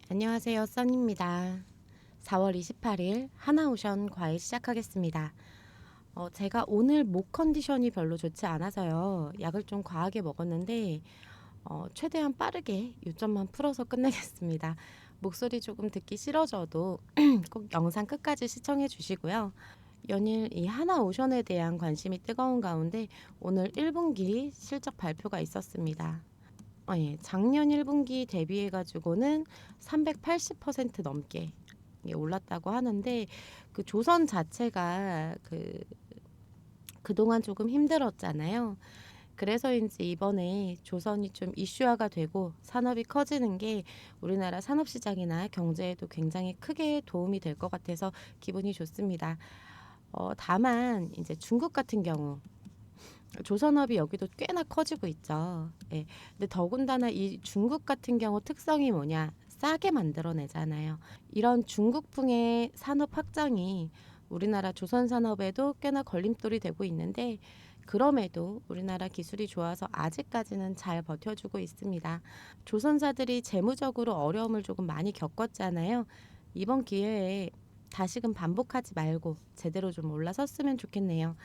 안녕하세요, 써니입니다. 4월 28일 하나오션 과외 시작하겠습니다. 제가 오늘 목 컨디션이 별로 좋지 않아서요. 약을 좀 과하게 먹었는데 최대한 빠르게 요점만 풀어서 끝내겠습니다. 목소리 조금 듣기 싫어져도 꼭 영상 끝까지 시청해 주시고요. 연일 이 하나오션에 대한 관심이 뜨거운 가운데 오늘 1분기 실적 발표가 있었습니다. 예, 작년 1분기 대비해 가지고는 380% 넘게 올랐다고 하는데 그 조선 자체가 그동안 조금 힘들었잖아요. 그래서인지 이번에 조선이 좀 이슈화가 되고 산업이 커지는 게 우리나라 산업 시장이나 경제에도 굉장히 크게 도움이 될 것 같아서 기분이 좋습니다. 다만 이제 중국 같은 경우 조선업이 여기도 꽤나 커지고 있죠. 예. 근데 더군다나 이 중국 같은 경우 특성이 뭐냐? 싸게 만들어내잖아요. 이런 중국풍의 산업 확장이 우리나라 조선 산업에도 꽤나 걸림돌이 되고 있는데 그럼에도 우리나라 기술이 좋아서 아직까지는 잘 버텨주고 있습니다. 조선사들이 재무적으로 어려움을 조금 많이 겪었잖아요. 이번 기회에 다시금 반복하지 말고 제대로 좀 올라섰으면 좋겠네요.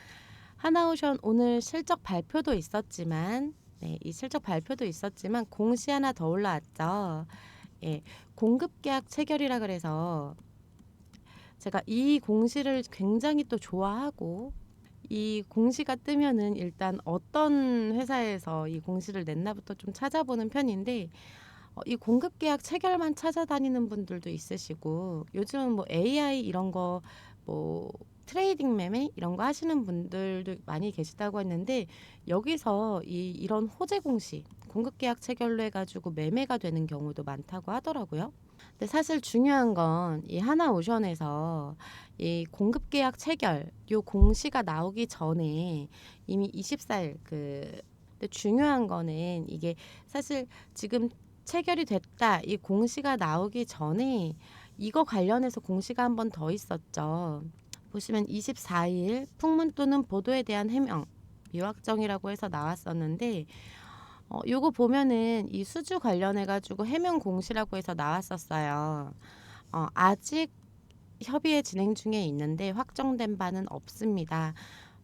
하나오션 오늘 실적 발표도 있었지만 이 실적 발표도 있었지만 공시 하나 더 올라왔죠. 예, 공급 계약 체결이라 그래서 제가 이 공시를 굉장히 또 좋아하고 이 공시가 뜨면은 일단 어떤 회사에서 이 공시를 냈나부터 좀 찾아보는 편인데 이 공급 계약 체결만 찾아다니는 분들도 있으시고 요즘은 뭐 AI 이런 거 뭐 트레이딩 매매 이런 거 하시는 분들도 많이 계시다고 했는데 여기서 이런 호재 공시 공급 계약 체결로 해가지고 매매가 되는 경우도 많다고 하더라고요. 근데 사실 중요한 건 이 하나오션에서 이 공급 계약 체결 요 공시가 나오기 전에 이미 24일 근데 중요한 거는 이게 사실 지금 체결이 됐다 이 공시가 나오기 전에 이거 관련해서 공시가 한 번 더 있었죠. 보시면 24일 풍문 또는 보도에 대한 해명 미확정이라고 해서 나왔었는데 요거 보면은 이 수주 관련해 가지고 해명 공시라고 해서 나왔었어요. 아직 협의회 진행 중에 있는데 확정된 바는 없습니다.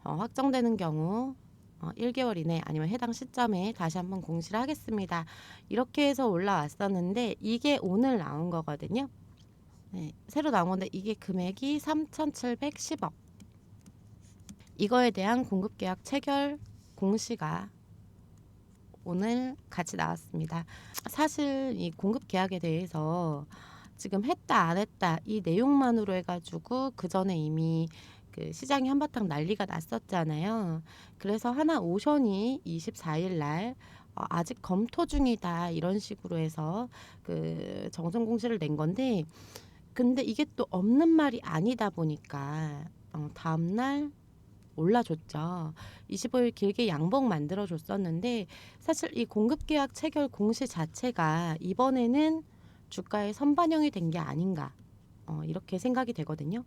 확정되는 경우 1개월 이내 아니면 해당 시점에 다시 한번 공시를 하겠습니다. 이렇게 해서 올라왔었는데 이게 오늘 나온 거거든요. 네, 새로 나온 건데 이게 금액이 3,710억. 이거에 대한 공급계약 체결 공시가 오늘 같이 나왔습니다. 사실 이 공급계약에 대해서 지금 했다 안 했다 이 내용만으로 해가지고 그 전에 이미 그 시장이 한바탕 난리가 났었잖아요. 그래서 하나오션이 24일 날 아직 검토 중이다 이런 식으로 해서 그 정정 공시를 낸 건데 근데 이게 또 없는 말이 아니다 보니까 다음날 올라줬죠. 25일 길게 양봉 만들어 줬었는데 사실 이 공급계약 체결 공시 자체가 이번에는 주가에 선반영이 된 게 아닌가 이렇게 생각이 되거든요.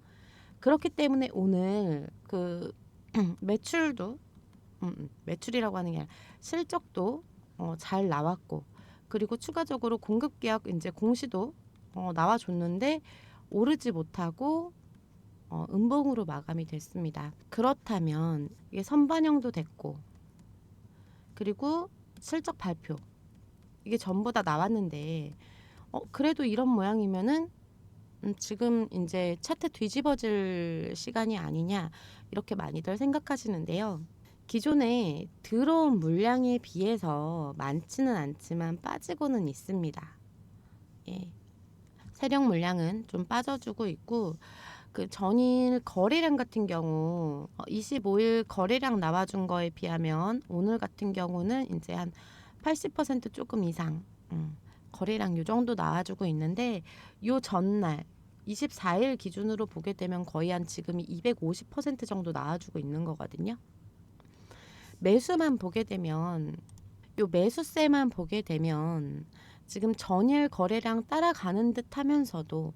그렇기 때문에 오늘 그 매출도 매출이라고 하는 게 아니라 실적도 잘 나왔고 그리고 추가적으로 공급계약 이제 공시도 나와줬는데 오르지 못하고 음봉으로 마감이 됐습니다. 그렇다면 이게 선반영도 됐고 그리고 실적 발표 이게 전부 다 나왔는데 그래도 이런 모양이면은 지금 이제 차트 뒤집어질 시간이 아니냐 이렇게 많이들 생각하시는데요. 기존에 들어온 물량에 비해서 많지는 않지만 빠지고는 있습니다. 예. 세력 물량은 좀 빠져주고 있고 그 전일 거래량 같은 경우 25일 거래량 나와준 거에 비하면 오늘 같은 경우는 이제 한 80% 조금 이상 거래량 요 정도 나와주고 있는데 요 전날 24일 기준으로 보게 되면 거의 한 지금이 250% 정도 나와주고 있는 거거든요. 매수만 보게 되면 요 매수세만 보게 되면 지금 전일 거래량 따라가는 듯 하면서도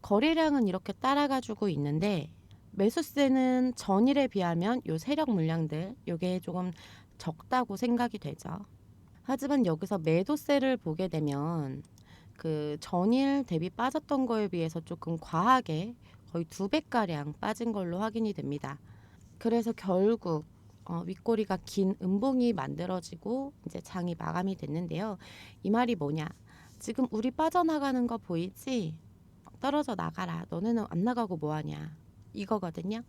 거래량은 이렇게 따라가지고 있는데 매수세는 전일에 비하면 요 세력 물량들 요게 조금 적다고 생각이 되죠. 하지만 여기서 매도세를 보게 되면 그 전일 대비 빠졌던 거에 비해서 조금 과하게 거의 2배가량 빠진 걸로 확인이 됩니다. 그래서 결국 윗꼬리가 긴 음봉이 만들어지고 이제 장이 마감이 됐는데요. 이 말이 뭐냐? 지금 우리 빠져나가는 거 보이지? 떨어져 나가라. 너네는 안 나가고 뭐하냐? 이거거든요.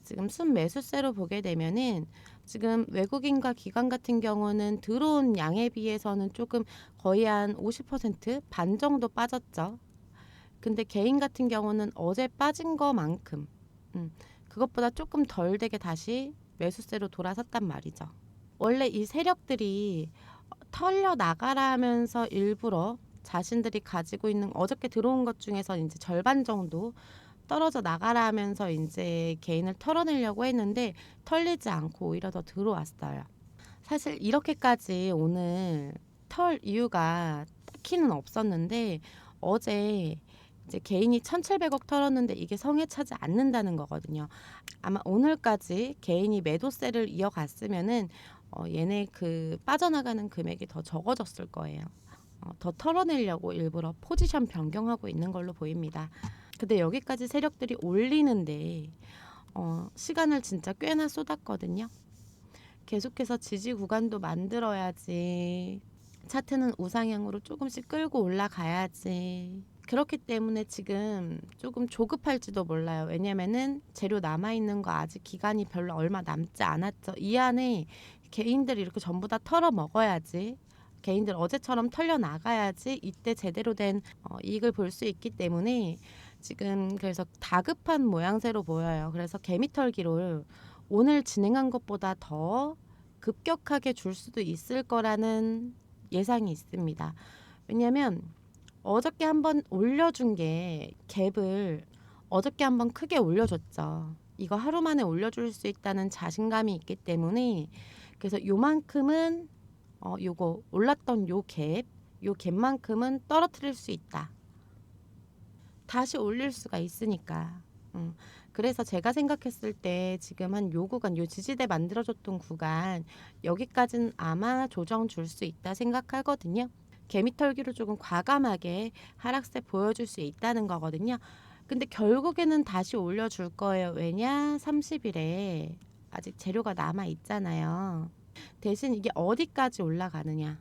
지금 순매수세로 보게 되면은 지금 외국인과 기관 같은 경우는 들어온 양에 비해서는 조금 거의 한 50%반 정도 빠졌죠. 근데 개인 같은 경우는 어제 빠진 거만큼 그것보다 조금 덜 되게 다시 매수세로 돌아섰단 말이죠. 원래 이 세력들이 털려 나가라 하면서 일부러 자신들이 가지고 있는 어저께 들어온 것 중에서 이제 절반 정도 떨어져 나가라 하면서 이제 개인을 털어내려고 했는데 털리지 않고 오히려 더 들어왔어요. 사실 이렇게까지 오늘 털 이유가 딱히는 없었는데 어제 이제 개인이 1,700억 털었는데 이게 성에 차지 않는다는 거거든요. 아마 오늘까지 개인이 매도세를 이어갔으면은 얘네 그 빠져나가는 금액이 더 적어졌을 거예요. 더 털어내려고 일부러 포지션 변경하고 있는 걸로 보입니다. 근데 여기까지 세력들이 올리는데 시간을 진짜 꽤나 쏟았거든요. 계속해서 지지 구간도 만들어야지. 차트는 우상향으로 조금씩 끌고 올라가야지. 그렇기 때문에 지금 조금 조급할지도 몰라요. 왜냐면은 재료 남아있는 거 아직 기간이 별로 얼마 남지 않았죠. 이 안에 개인들이 이렇게 전부 다 털어 먹어야지. 개인들 어제처럼 털려 나가야지 이때 제대로 된 이익을 볼 수 있기 때문에 지금 그래서 다급한 모양새로 보여요. 그래서 개미털기를 오늘 진행한 것보다 더 급격하게 줄 수도 있을 거라는 예상이 있습니다. 왜냐하면 어저께 한번 올려준 게 갭을 어저께 한번 크게 올려줬죠. 이거 하루 만에 올려줄 수 있다는 자신감이 있기 때문에 그래서 요만큼은 요거 올랐던 요 갭만큼은 떨어뜨릴 수 있다. 다시 올릴 수가 있으니까. 그래서 제가 생각했을 때 지금 한 요 구간, 요 지지대 만들어줬던 구간 여기까지는 아마 조정 줄 수 있다 생각하거든요. 개미털기로 조금 과감하게 하락세 보여줄 수 있다는 거거든요. 근데 결국에는 다시 올려줄 거예요. 왜냐? 30일에 아직 재료가 남아 있잖아요. 대신 이게 어디까지 올라가느냐,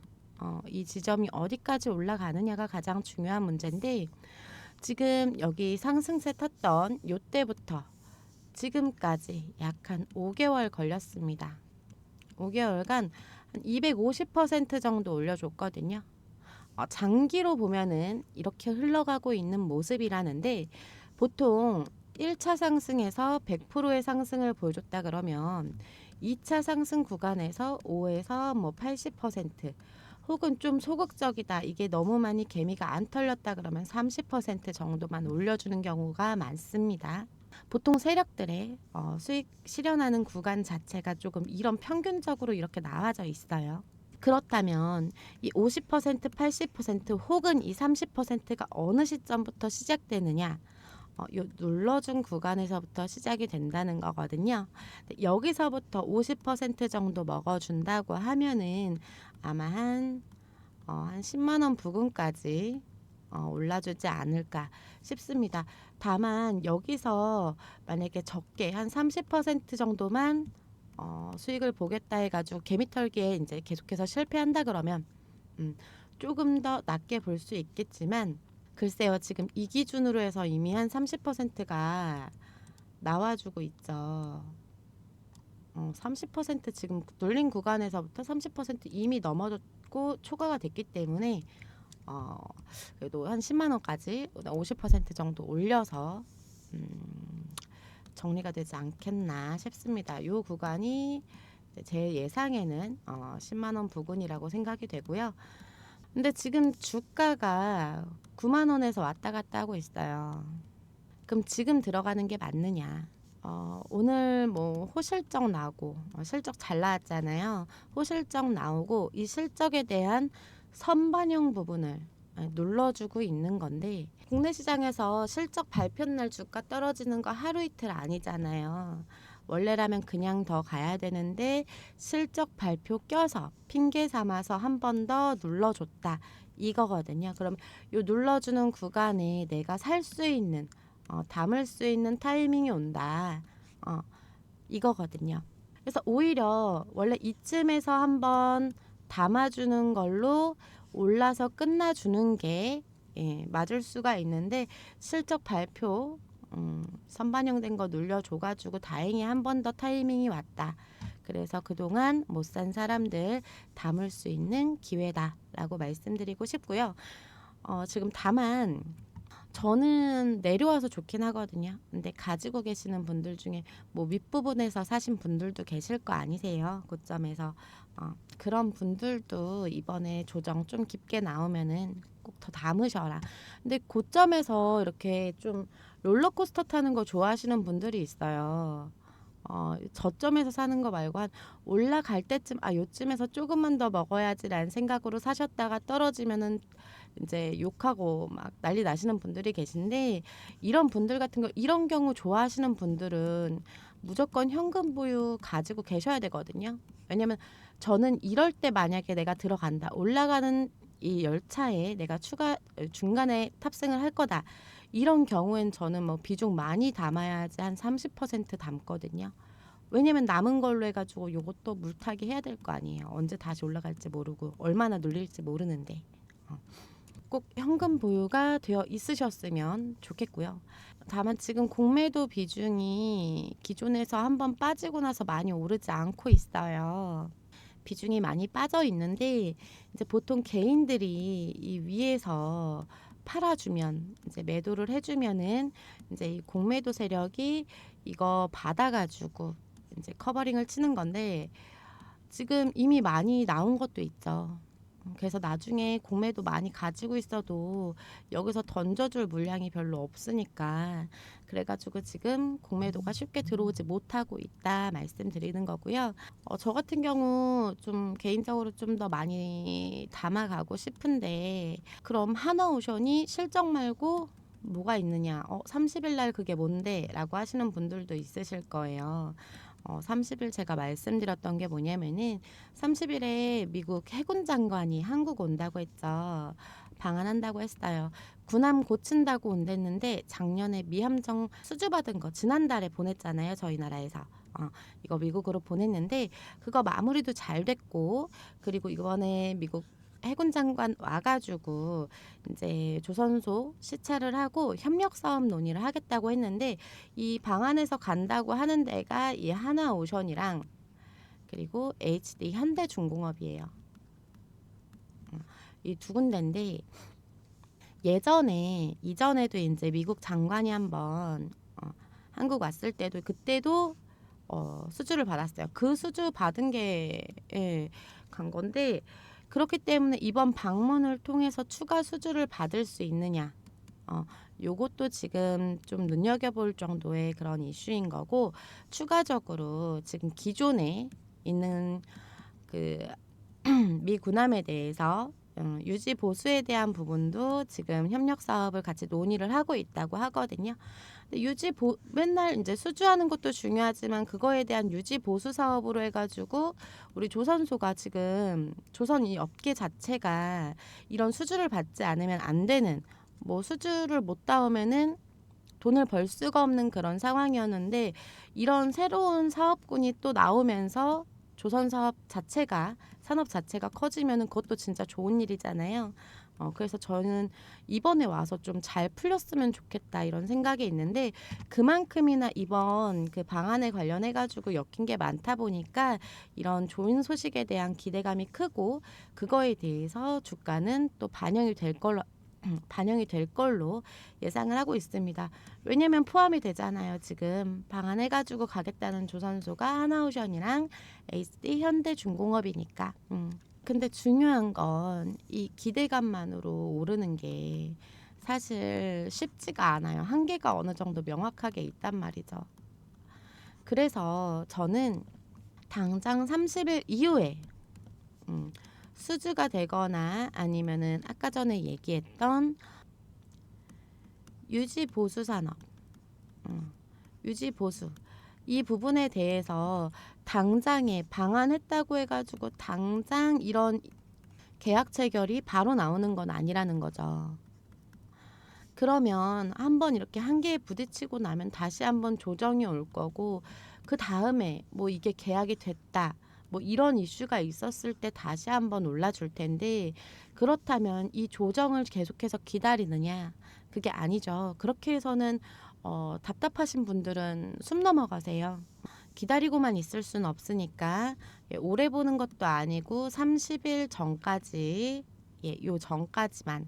이 지점이 어디까지 올라가느냐가 가장 중요한 문제인데 지금 여기 상승세 탔던 요때부터 지금까지 약 한 5개월 걸렸습니다. 5개월간 한 250% 정도 올려줬거든요. 장기로 보면은 이렇게 흘러가고 있는 모습이라는데 보통 1차 상승에서 100%의 상승을 보여줬다 그러면 2차 상승 구간에서 5에서 뭐 80% 혹은 좀 소극적이다. 이게 너무 많이 개미가 안 털렸다 그러면 30% 정도만 올려주는 경우가 많습니다. 보통 세력들의 수익 실현하는 구간 자체가 조금 이런 평균적으로 이렇게 나와져 있어요. 그렇다면 이 50%, 80% 혹은 이 30%가 어느 시점부터 시작되느냐? 요 눌러준 구간에서부터 시작이 된다는 거거든요. 여기서부터 50% 정도 먹어준다고 하면은 아마 한 10만 원 부근까지 올라주지 않을까 싶습니다. 다만 여기서 만약에 적게 한 30% 정도만 수익을 보겠다 해가지고 개미털기에 이제 계속해서 실패한다 그러면 조금 더 낮게 볼 수 있겠지만 글쎄요, 지금 이 기준으로 해서 이미 한 30%가 나와주고 있죠. 30% 지금 눌린 구간에서부터 30% 이미 넘어졌고 초과가 됐기 때문에 그래도 한 10만 원까지 50% 정도 올려서 정리가 되지 않겠나 싶습니다. 이 구간이 제 예상에는 10만 원 부근이라고 생각이 되고요. 근데 지금 주가가 9만 원에서 왔다 갔다 하고 있어요. 그럼 지금 들어가는 게 맞느냐? 오늘 뭐 호실적 나오고 실적 잘 나왔잖아요. 호실적 나오고 이 실적에 대한 선반영 부분을 눌러주고 있는 건데 국내 시장에서 실적 발표 날 주가 떨어지는 거 하루 이틀 아니잖아요. 원래라면 그냥 더 가야 되는데 실적 발표 껴서 핑계 삼아서 한 번 더 눌러줬다. 이거거든요. 그럼 요 눌러주는 구간에 내가 살 수 있는 담을 수 있는 타이밍이 온다. 이거거든요. 그래서 오히려 원래 이쯤에서 한번 담아주는 걸로 올라서 끝나주는 게 맞을 수가 있는데 실적 발표 선반영된 거 눌려줘가지고 다행히 한 번 더 타이밍이 왔다. 그래서 그동안 못 산 사람들 담을 수 있는 기회다라고 말씀드리고 싶고요. 지금 다만 저는 내려와서 좋긴 하거든요. 근데 가지고 계시는 분들 중에 뭐 윗부분에서 사신 분들도 계실 거 아니세요? 고점에서. 그런 분들도 이번에 조정 좀 깊게 나오면은 꼭 더 담으셔라. 근데 고점에서 이렇게 좀 롤러코스터 타는 거 좋아하시는 분들이 있어요. 저점에서 사는 거 말고 한 올라갈 때쯤 요쯤에서 조금만 더 먹어야지라는 생각으로 사셨다가 떨어지면은 이제 욕하고 막 난리 나시는 분들이 계신데 이런 분들 같은 거 이런 경우 좋아하시는 분들은 무조건 현금 보유 가지고 계셔야 되거든요. 왜냐면 저는 이럴 때 만약에 내가 들어간다. 올라가는 이 열차에 내가 추가 중간에 탑승을 할 거다. 이런 경우엔 저는 뭐 비중 많이 담아야지 한 30% 담거든요. 왜냐면 남은 걸로 해가지고 요것도 물타기 해야 될 거 아니에요. 언제 다시 올라갈지 모르고 얼마나 눌릴지 모르는데 꼭 현금 보유가 되어 있으셨으면 좋겠고요. 다만 지금 공매도 비중이 기존에서 한번 빠지고 나서 많이 오르지 않고 있어요. 비중이 많이 빠져 있는데 이제 보통 개인들이 이 위에서 팔아주면 이제 매도를 해주면은 이제 이 공매도 세력이 이거 받아가지고 이제 커버링을 치는 건데 지금 이미 많이 나온 것도 있죠. 그래서 나중에 공매도 많이 가지고 있어도 여기서 던져줄 물량이 별로 없으니까 그래가지고 지금 공매도가 쉽게 들어오지 못하고 있다 말씀드리는 거고요. 저 같은 경우 좀 개인적으로 좀 더 많이 담아가고 싶은데 그럼 하나오션이 실적 말고 뭐가 있느냐 30일 날 그게 뭔데 라고 하시는 분들도 있으실 거예요. 30일 제가 말씀드렸던 게 뭐냐면은 30일에 미국 해군 장관이 한국 온다고 했죠. 방한한다고 했어요. 군함 고친다고 온댔는데 작년에 미함정 수주받은 거 지난달에 보냈잖아요. 저희 나라에서. 이거 미국으로 보냈는데 그거 마무리도 잘 됐고 그리고 이번에 미국 해군 장관 와가지고 이제 조선소 시찰을 하고 협력 사업 논의를 하겠다고 했는데 이 방안에서 간다고 하는 데가 이 하나오션이랑 그리고 HD 현대중공업이에요. 이 두 군데인데 이전에도 이제 미국 장관이 한번 한국 왔을 때도 그때도 수주를 받았어요. 그 수주 받은 게 간 건데 그렇기 때문에 이번 방문을 통해서 추가 수주를 받을 수 있느냐 요것도 지금 좀 눈여겨볼 정도의 그런 이슈인 거고 추가적으로 지금 기존에 있는 그 미 군함에 대해서 유지 보수에 대한 부분도 지금 협력 사업을 같이 논의를 하고 있다고 하거든요. 맨날 이제 수주하는 것도 중요하지만 그거에 대한 유지 보수 사업으로 해가지고 우리 조선소가 지금 조선 이 업계 자체가 이런 수주를 받지 않으면 안 되는 뭐 수주를 못 따오면은 돈을 벌 수가 없는 그런 상황이었는데 이런 새로운 사업군이 또 나오면서 조선 사업 자체가 산업 자체가 커지면은 그것도 진짜 좋은 일이잖아요. 그래서 저는 이번에 와서 좀 잘 풀렸으면 좋겠다 이런 생각이 있는데 그만큼이나 이번 그 방안에 관련해 가지고 엮인 게 많다 보니까 이런 좋은 소식에 대한 기대감이 크고 그거에 대해서 주가는 또 반영이 될 걸로 예상을 하고 있습니다. 왜냐면 포함이 되잖아요. 지금 방안해가지고 가겠다는 조선소가 하나오션이랑 HD 현대중공업이니까. 근데 중요한 건 이 기대감만으로 오르는 게 사실 쉽지가 않아요. 한계가 어느 정도 명확하게 있단 말이죠. 그래서 저는 당장 30일 이후에 수주가 되거나 아니면은 아까 전에 얘기했던 유지 보수 산업, 유지 보수 이 부분에 대해서 당장에 방한했다고 해 가지고 당장 이런 계약 체결이 바로 나오는 건 아니라는 거죠. 그러면 한번 이렇게 한계에 부딪히고 나면 다시 한번 조정이 올 거고, 그다음에 뭐 이게 계약이 됐다, 뭐 이런 이슈가 있었을 때 다시 한번 올라줄 텐데, 그렇다면 이 조정을 계속해서 기다리느냐? 그게 아니죠. 그렇게 해서는 답답하신 분들은 숨 넘어가세요. 기다리고만 있을 수는 없으니까, 오래 보는 것도 아니고 30일 전까지, 요 전까지만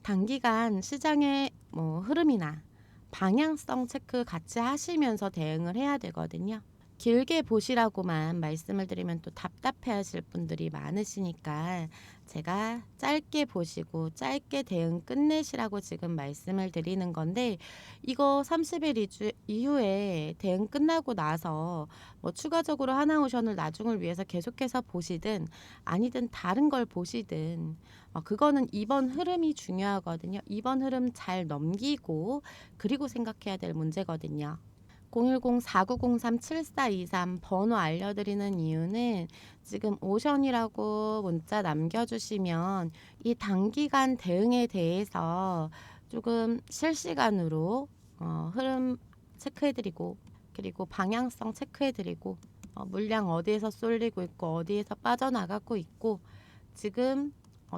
단기간 시장의 뭐 흐름이나 방향성 체크 같이 하시면서 대응을 해야 되거든요. 길게 보시라고만 말씀을 드리면 또 답답해 하실 분들이 많으시니까 제가 짧게 보시고 짧게 대응 끝내시라고 지금 말씀을 드리는 건데, 이거 30일 이후에 대응 끝나고 나서 뭐 추가적으로 하나오션을 나중을 위해서 계속해서 보시든 아니든 다른 걸 보시든, 그거는 이번 흐름이 중요하거든요. 이번 흐름 잘 넘기고 그리고 생각해야 될 문제거든요. 010-4903-7423 번호 알려드리는 이유는, 지금 오션이라고 문자 남겨주시면 이 단기간 대응에 대해서 조금 실시간으로 흐름 체크해드리고, 그리고 방향성 체크해드리고, 물량 어디에서 쏠리고 있고 어디에서 빠져나가고 있고, 지금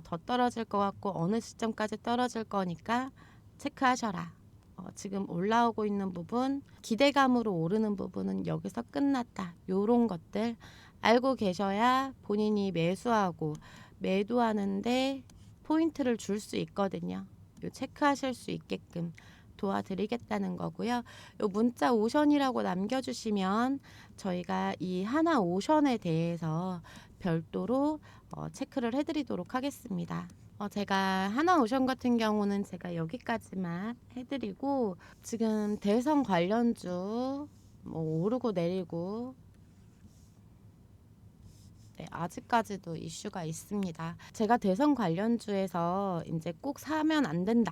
더 떨어질 것 같고 어느 시점까지 떨어질 거니까 체크하셔라. 지금 올라오고 있는 부분, 기대감으로 오르는 부분은 여기서 끝났다, 요런 것들 알고 계셔야 본인이 매수하고 매도하는데 포인트를 줄 수 있거든요. 요 체크하실 수 있게끔 도와드리겠다는 거고요. 요 문자 오션이라고 남겨주시면 저희가 이 하나 오션에 대해서 별도로 체크를 해드리도록 하겠습니다. 제가 하나오션 같은 경우는 제가 여기까지만 해드리고, 지금 대선 관련주 뭐 오르고 내리고, 네, 아직까지도 이슈가 있습니다. 제가 대선 관련주에서 이제 꼭 사면 안 된다,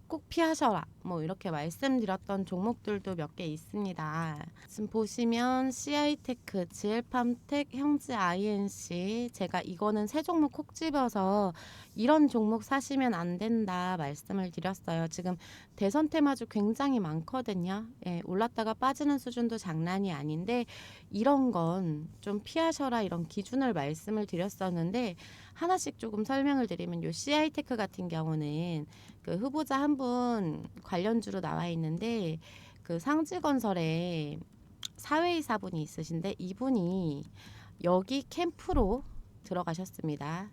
꼭 피하셔라, 뭐 이렇게 말씀드렸던 종목들도 몇 개 있습니다. 지금 보시면 CI테크, GL팜텍, 형지 INC, 제가 이거는 세 종목 콕 집어서 이런 종목 사시면 안 된다 말씀을 드렸어요. 지금 대선 테마주 굉장히 많거든요. 올랐다가 빠지는 수준도 장난이 아닌데, 이런 건 좀 피하셔라, 이런 기준을 말씀을 드렸었는데, 하나씩 조금 설명을 드리면, 요 CI테크 같은 경우는 그 후보자 한 분 관련주로 나와 있는데, 그 상지건설에 사회이사분이 있으신데 이분이 여기 캠프로 들어가셨습니다.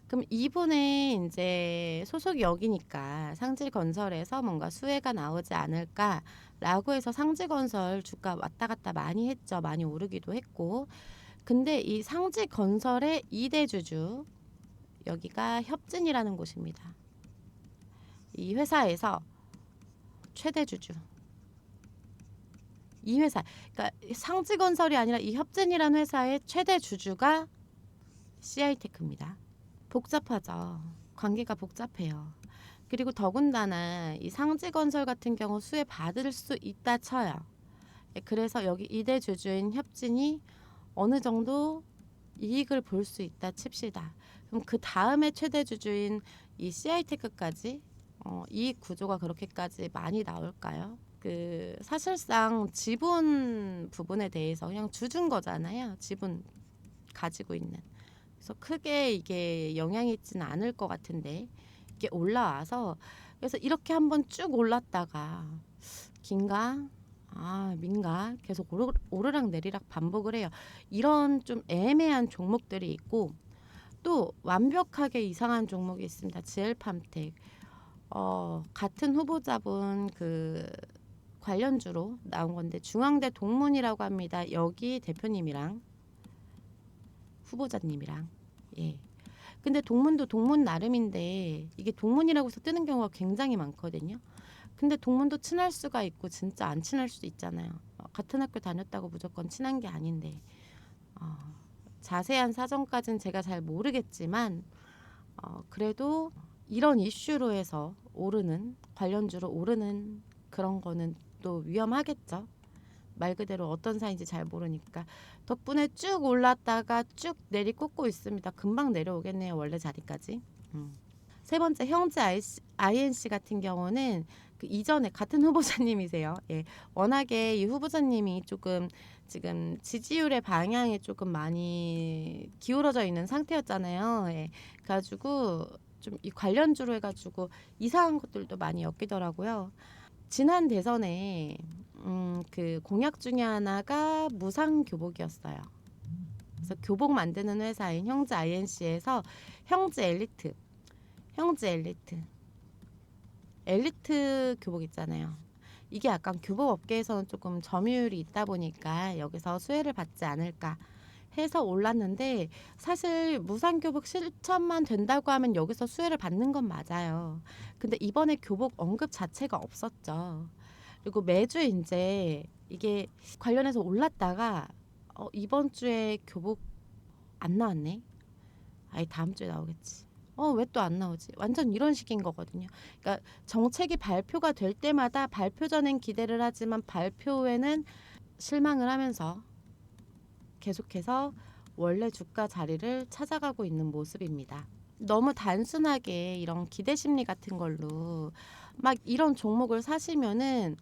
그럼 이분의 이제 소속이 여기니까 상지건설에서 뭔가 수혜가 나오지 않을까라고 해서 상지건설 주가 왔다 갔다 많이 했죠. 많이 오르기도 했고. 근데 이 상지건설의 2대 주주, 여기가 협진이라는 곳입니다. 이 회사에서 최대 주주, 이 회사, 그러니까 상지건설이 아니라 이 협진이라는 회사의 최대 주주가 CI테크입니다. 복잡하죠. 관계가 복잡해요. 그리고 더군다나 이 상지건설 같은 경우 수혜 받을 수 있다 쳐요. 그래서 여기 2대 주주인 협진이 어느 정도 이익을 볼 수 있다 칩시다. 그럼 그 다음에 최대 주주인 이 CI테크까지 이익 구조가 그렇게까지 많이 나올까요? 그 사실상 지분 부분에 대해서 그냥 주준 거잖아요. 지분 가지고 있는. 그래서 크게 이게 영향이 있지는 않을 것 같은데, 이게 올라와서, 그래서 이렇게 한번 쭉 올랐다가 긴가 민가 계속 오르락 내리락 반복을 해요. 이런 좀 애매한 종목들이 있고, 또 완벽하게 이상한 종목이 있습니다. GL팜텍. 같은 후보자분 그 관련주로 나온 건데, 중앙대 동문이라고 합니다. 여기 대표님이랑 후보자님이랑. 근데 동문도 동문 나름인데, 이게 동문이라고 해서 뜨는 경우가 굉장히 많거든요. 근데 동문도 친할 수가 있고 진짜 안 친할 수도 있잖아요. 같은 학교 다녔다고 무조건 친한 게 아닌데, 자세한 사정까지는 제가 잘 모르겠지만, 그래도 이런 이슈로 해서 오르는, 관련주로 오르는 그런 거는 또 위험하겠죠. 말 그대로 어떤 사이인지 잘 모르니까. 덕분에 쭉 올랐다가 쭉 내리꽂고 있습니다. 금방 내려오겠네요. 원래 자리까지. 세 번째 형제 INC 같은 경우는 그 이전에 같은 후보자님이세요. 예. 워낙에 이 후보자님이 조금 지금 지지율의 방향에 조금 많이 기울어져 있는 상태였잖아요. 예. 그래가지고 좀 이 관련주로 해가지고 이상한 것들도 많이 엮이더라고요. 지난 대선에 그 공약 중에 하나가 무상 교복이었어요. 그래서 교복 만드는 회사인 형제 INC에서 형제 엘리트 교복 있잖아요. 이게 약간 교복 업계에서는 조금 점유율이 있다 보니까 여기서 수혜를 받지 않을까 해서 올랐는데, 사실 무상교복 실천만 된다고 하면 여기서 수혜를 받는 건 맞아요. 근데 이번에 교복 언급 자체가 없었죠. 그리고 매주 이제 이게 관련해서 올랐다가 이번 주에 교복 안 나왔네. 아예 다음 주에 나오겠지. 왜 또 안 나오지? 완전 이런 식인 거거든요. 그러니까 정책이 발표가 될 때마다 발표 전엔 기대를 하지만 발표 후에는 실망을 하면서 계속해서 원래 주가 자리를 찾아가고 있는 모습입니다. 너무 단순하게 이런 기대 심리 같은 걸로 막 이런 종목을 사시면은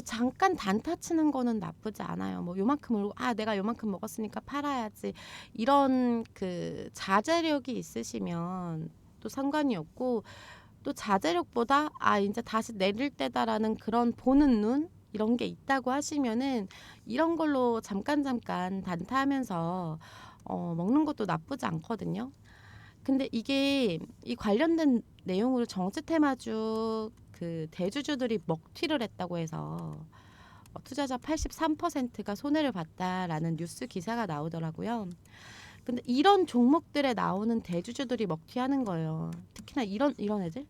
잠깐 단타 치는 거는 나쁘지 않아요. 뭐 요만큼을 내가 요만큼 먹었으니까 팔아야지, 이런 그 자제력이 있으시면 또 상관이 없고, 또 자제력보다 이제 다시 내릴 때다라는 그런 보는 눈, 이런 게 있다고 하시면은 이런 걸로 잠깐 단타하면서 먹는 것도 나쁘지 않거든요. 근데 이게 이 관련된 내용으로 정치 테마주 그 대주주들이 먹튀를 했다고 해서 투자자 83%가 손해를 봤다라는 뉴스 기사가 나오더라고요. 근데 이런 종목들에 나오는 대주주들이 먹튀하는 거예요. 특히나 이런 애들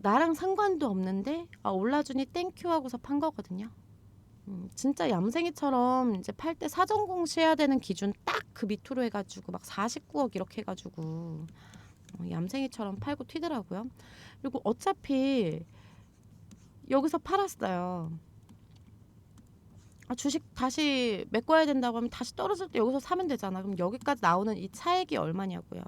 나랑 상관도 없는데 올라주니 땡큐 하고서 판 거거든요. 진짜 얌생이처럼 이제 팔 때 사전 공시해야 되는 기준 딱 그 밑으로 해가지고 막 49억 이렇게 해가지고 얌생이처럼 팔고 튀더라고요. 그리고 어차피 여기서 팔았어요. 주식 다시 메꿔야 된다고 하면 다시 떨어질 때 여기서 사면 되잖아. 그럼 여기까지 나오는 이 차액이 얼마냐고요.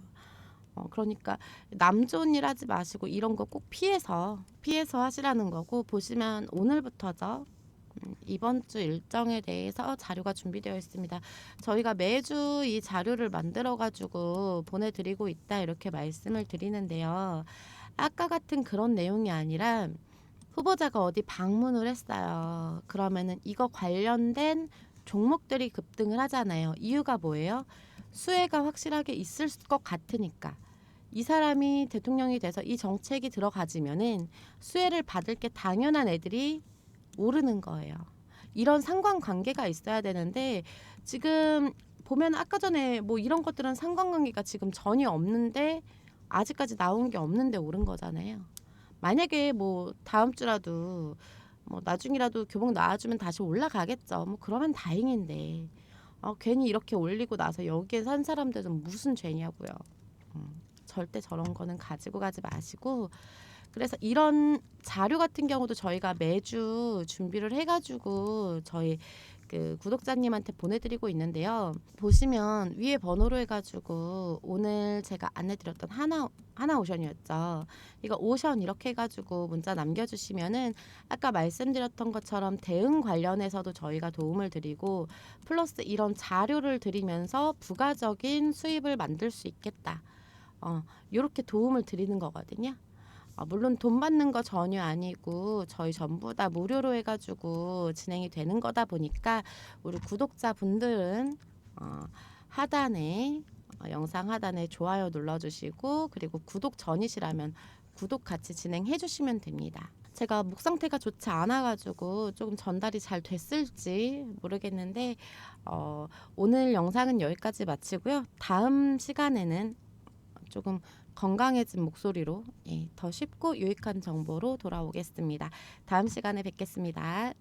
그러니까 남존일 하지 마시고 이런 거 꼭 피해서 하시라는 거고, 보시면 오늘부터죠. 이번 주 일정에 대해서 자료가 준비되어 있습니다. 저희가 매주 이 자료를 만들어 가지고 보내드리고 있다 이렇게 말씀을 드리는데요. 아까 같은 그런 내용이 아니라 후보자가 어디 방문을 했어요. 그러면은 이거 관련된 종목들이 급등을 하잖아요. 이유가 뭐예요? 수혜가 확실하게 있을 것 같으니까. 이 사람이 대통령이 돼서 이 정책이 들어가지면은 수혜를 받을 게 당연한 애들이 오르는 거예요. 이런 상관관계가 있어야 되는데 지금 보면 아까 전에 뭐 이런 것들은 상관관계가 지금 전혀 없는데 아직까지 나온 게 없는데 오른 거잖아요. 만약에 뭐 다음 주라도 뭐 나중이라도 교복 나와주면 다시 올라가겠죠. 뭐 그러면 다행인데 괜히 이렇게 올리고 나서 여기에 산 사람들은 무슨 죄냐고요. 절대 저런 거는 가지고 가지 마시고, 그래서 이런 자료 같은 경우도 저희가 매주 준비를 해가지고 저희 그 구독자님한테 보내드리고 있는데요. 보시면 위에 번호로 해가지고 오늘 제가 안내드렸던 하나오션이었죠. 이거 오션 이렇게 해가지고 문자 남겨주시면은 아까 말씀드렸던 것처럼 대응 관련해서도 저희가 도움을 드리고, 플러스 이런 자료를 드리면서 부가적인 수입을 만들 수 있겠다. 이렇게 도움을 드리는 거거든요. 물론 돈 받는 거 전혀 아니고 저희 전부 다 무료로 해가지고 진행이 되는 거다 보니까 우리 구독자분들은 하단에 영상 하단에 좋아요 눌러주시고, 그리고 구독 전이시라면 구독 같이 진행해 주시면 됩니다. 제가 목 상태가 좋지 않아가지고 조금 전달이 잘 됐을지 모르겠는데 오늘 영상은 여기까지 마치고요. 다음 시간에는 조금 건강해진 목소리로 더 쉽고 유익한 정보로 돌아오겠습니다. 다음 시간에 뵙겠습니다.